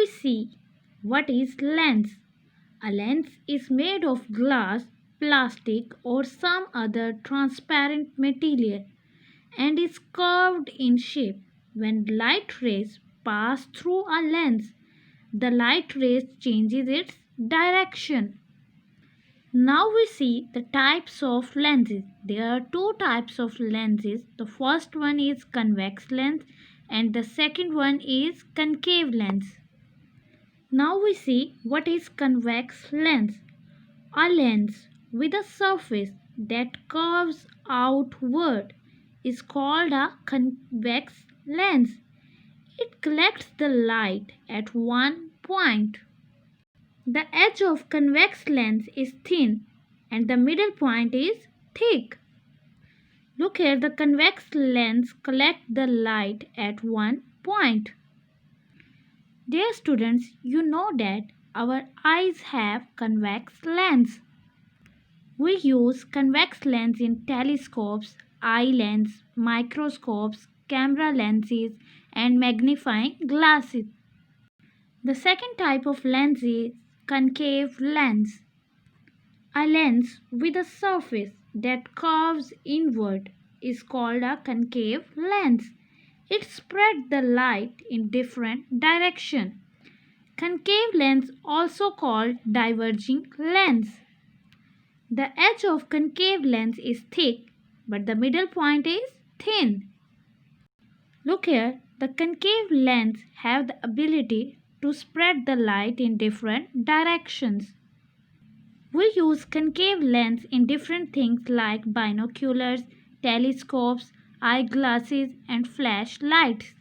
see what is lens. A lens is made of glass, plastic, or some other transparent material and is curved in shape. When light rays pass through a lens, the light rays changes its direction. Now we see the types of lenses. There are two types of lenses. The first one is convex lens and the second one is concave lens. Now we see what is convex lens. A lens with a surface that curves outward is called a convex lens. It collects the light at one point. The edge of convex lens is thin and the middle point is thick. Look here, the convex lens collects the light at one point. Dear students, you know that our eyes have convex lens. We use convex lens in telescopes, eye lens, microscopes, camera lenses, and magnifying glasses. The second type of lens is concave lens. A lens with a surface that curves inward is called a concave lens. It spreads the light in different directions. Concave lens also called diverging lens. The edge of concave lens is thick but the middle point is thin. Look here, the concave lens have the ability to spread the light in different directions. We use concave lens in different things like binoculars, telescopes, eyeglasses and flashlights.